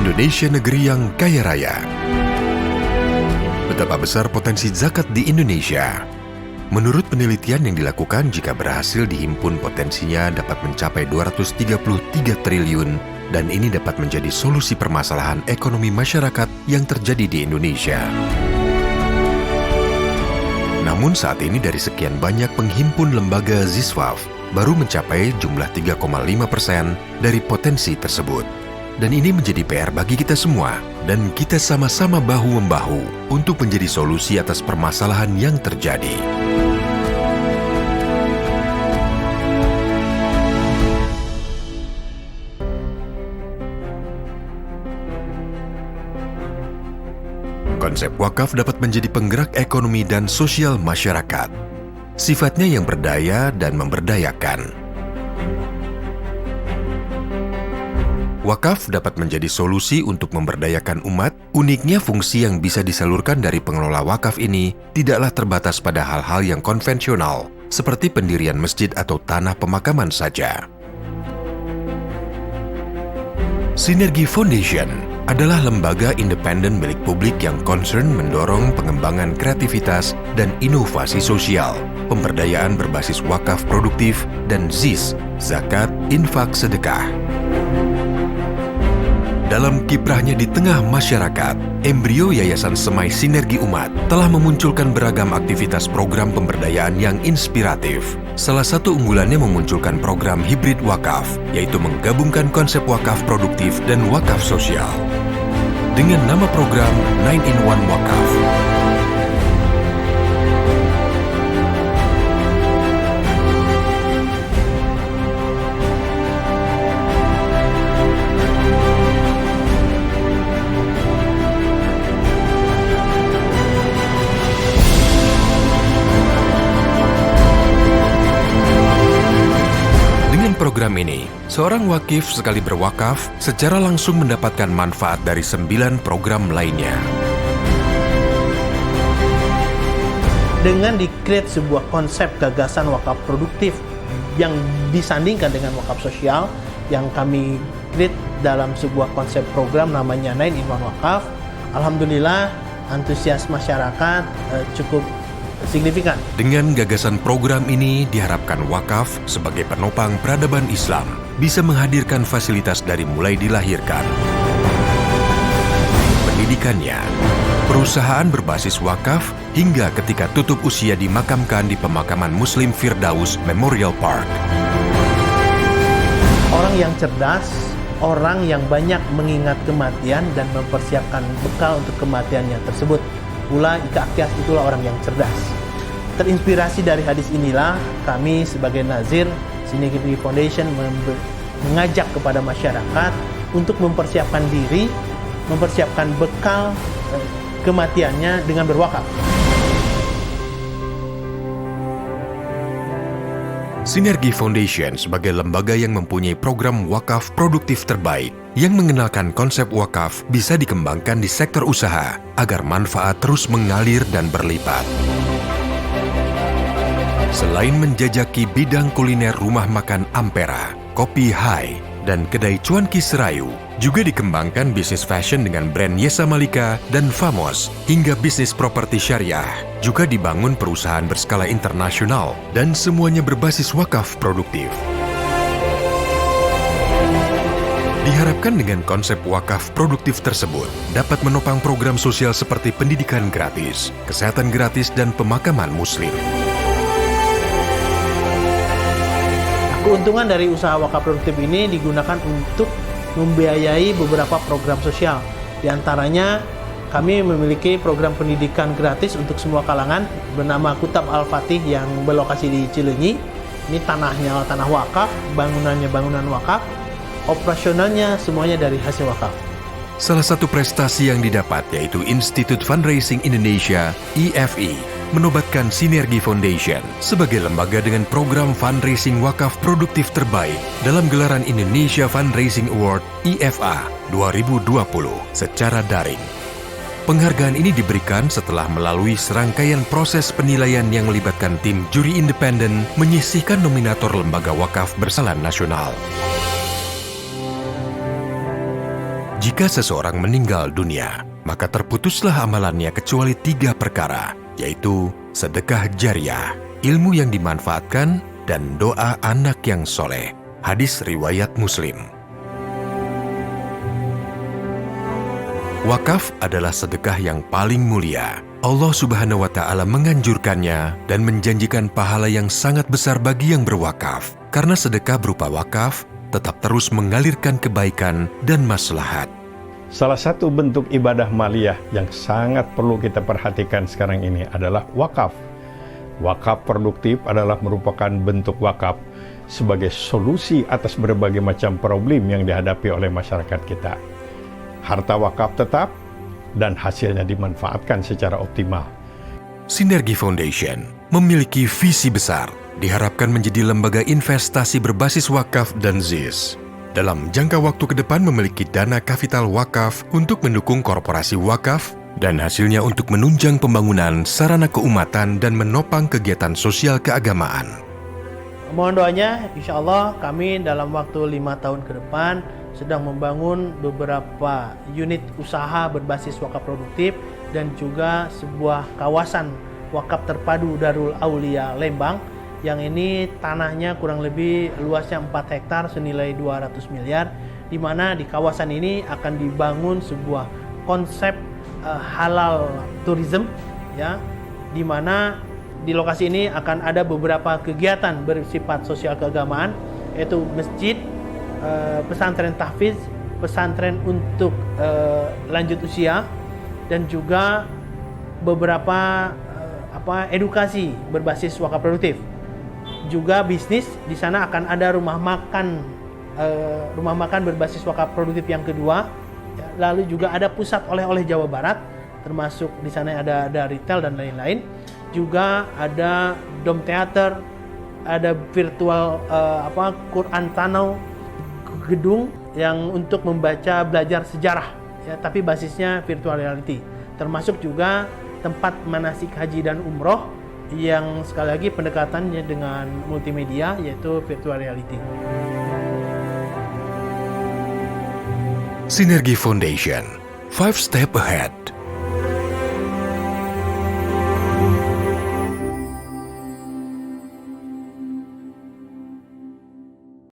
Indonesia negeri yang kaya raya. Betapa besar potensi zakat di Indonesia? Menurut penelitian yang dilakukan, jika berhasil dihimpun potensinya dapat mencapai 233 triliun dan ini dapat menjadi solusi permasalahan ekonomi masyarakat yang terjadi di Indonesia. Namun saat ini dari sekian banyak penghimpun lembaga ZISWAF baru mencapai jumlah 3,5% dari potensi tersebut. Dan ini menjadi PR bagi kita semua, dan kita sama-sama bahu-membahu untuk menjadi solusi atas permasalahan yang terjadi. Konsep wakaf dapat menjadi penggerak ekonomi dan sosial masyarakat. Sifatnya yang berdaya dan memberdayakan. Wakaf dapat menjadi solusi untuk memberdayakan umat. Uniknya fungsi yang bisa disalurkan dari pengelola wakaf ini tidaklah terbatas pada hal-hal yang konvensional, seperti pendirian masjid atau tanah pemakaman saja. Sinergi Foundation adalah lembaga independen milik publik yang concern mendorong pengembangan kreativitas dan inovasi sosial, pemberdayaan berbasis wakaf produktif, dan ZIS, zakat, infak, sedekah. Dalam kiprahnya di tengah masyarakat, embrio Yayasan Semai Sinergi Umat telah memunculkan beragam aktivitas program pemberdayaan yang inspiratif. Salah satu unggulannya memunculkan program hibrid wakaf, yaitu menggabungkan konsep wakaf produktif dan wakaf sosial. Dengan nama program 9-in-1 Wakaf. Program ini, seorang wakif sekali berwakaf secara langsung mendapatkan manfaat dari 9 program lainnya. Dengan di-create sebuah konsep gagasan wakaf produktif yang disandingkan dengan wakaf sosial yang kami create dalam sebuah konsep program namanya 9-in-1 Wakaf, alhamdulillah antusias masyarakat cukup signifikan. Dengan gagasan program ini diharapkan wakaf sebagai penopang peradaban Islam bisa menghadirkan fasilitas dari mulai dilahirkan, pendidikannya, perusahaan berbasis wakaf hingga ketika tutup usia dimakamkan di pemakaman Muslim Firdaus Memorial Park. Orang yang cerdas, orang yang banyak mengingat kematian dan mempersiapkan bekal untuk kematiannya tersebut. Pula Ika Akyas itulah orang yang cerdas. Terinspirasi dari hadis inilah kami sebagai Nazir Sinergi Foundation mengajak kepada masyarakat untuk mempersiapkan diri, mempersiapkan bekal kematiannya dengan berwakaf. Sinergi Foundation sebagai lembaga yang mempunyai program wakaf produktif terbaik yang mengenalkan konsep wakaf bisa dikembangkan di sektor usaha agar manfaat terus mengalir dan berlipat. Selain menjajaki bidang kuliner rumah makan Ampera, Kopi Hai, dan kedai Cuanki Serayu, juga dikembangkan bisnis fashion dengan brand Yesa Malika dan Famos, hingga bisnis properti syariah. Juga dibangun perusahaan berskala internasional dan semuanya berbasis wakaf produktif. Diharapkan dengan konsep wakaf produktif tersebut dapat menopang program sosial seperti pendidikan gratis, kesehatan gratis, dan pemakaman muslim. Keuntungan dari usaha wakaf produktif ini digunakan untuk membiayai beberapa program sosial. Di antaranya, kami memiliki program pendidikan gratis untuk semua kalangan bernama Kutab Al-Fatih yang berlokasi di Cileunyi. Ini tanahnya tanah wakaf, bangunannya bangunan wakaf, operasionalnya semuanya dari hasil wakaf. Salah satu prestasi yang didapat yaitu Institute Fundraising Indonesia (IFI) menobatkan Sinergi Foundation sebagai lembaga dengan program fundraising wakaf produktif terbaik dalam gelaran Indonesia Fundraising Award IFA 2020 secara daring. Penghargaan ini diberikan setelah melalui serangkaian proses penilaian yang melibatkan tim juri independen menyisihkan nominator lembaga wakaf berskala nasional. Jika seseorang meninggal dunia, maka terputuslah amalannya kecuali 3 perkara, yaitu sedekah jariah, ilmu yang dimanfaatkan, dan doa anak yang soleh. Hadis riwayat Muslim. Wakaf adalah sedekah yang paling mulia. Allah Subhanahu wa Ta'ala menganjurkannya dan menjanjikan pahala yang sangat besar bagi yang berwakaf. Karena sedekah berupa wakaf tetap terus mengalirkan kebaikan dan maslahat. Salah satu bentuk ibadah maliyah yang sangat perlu kita perhatikan sekarang ini adalah wakaf. Wakaf produktif adalah merupakan bentuk wakaf sebagai solusi atas berbagai macam problem yang dihadapi oleh masyarakat kita. Harta wakaf tetap dan hasilnya dimanfaatkan secara optimal. Sinergi Foundation memiliki visi besar, diharapkan menjadi lembaga investasi berbasis wakaf dan ZIS. Dalam jangka waktu ke depan memiliki dana kapital wakaf untuk mendukung korporasi wakaf dan hasilnya untuk menunjang pembangunan sarana keumatan dan menopang kegiatan sosial keagamaan. Mohon doanya, insya Allah kami dalam waktu 5 tahun ke depan sedang membangun beberapa unit usaha berbasis wakaf produktif dan juga sebuah kawasan wakaf terpadu Darul Aulia Lembang, yang ini tanahnya kurang lebih luasnya 4 hektar senilai 200 miliar, di mana di kawasan ini akan dibangun sebuah konsep halal tourism, ya, di mana di lokasi ini akan ada beberapa kegiatan bersifat sosial keagamaan, yaitu masjid, pesantren tahfiz, pesantren untuk lanjut usia, dan juga beberapa edukasi berbasis wakaf produktif. Juga bisnis, di sana akan ada rumah makan berbasis wakaf produktif yang kedua. Lalu juga ada pusat oleh-oleh Jawa Barat, termasuk di sana ada retail dan lain-lain. Juga ada dom teater, ada virtual Quran Tunnel, gedung yang untuk membaca belajar sejarah, ya, tapi basisnya virtual reality. Termasuk juga tempat manasik haji dan umroh yang sekali lagi pendekatannya dengan multimedia, yaitu virtual reality. Sinergi Foundation, 5 step ahead.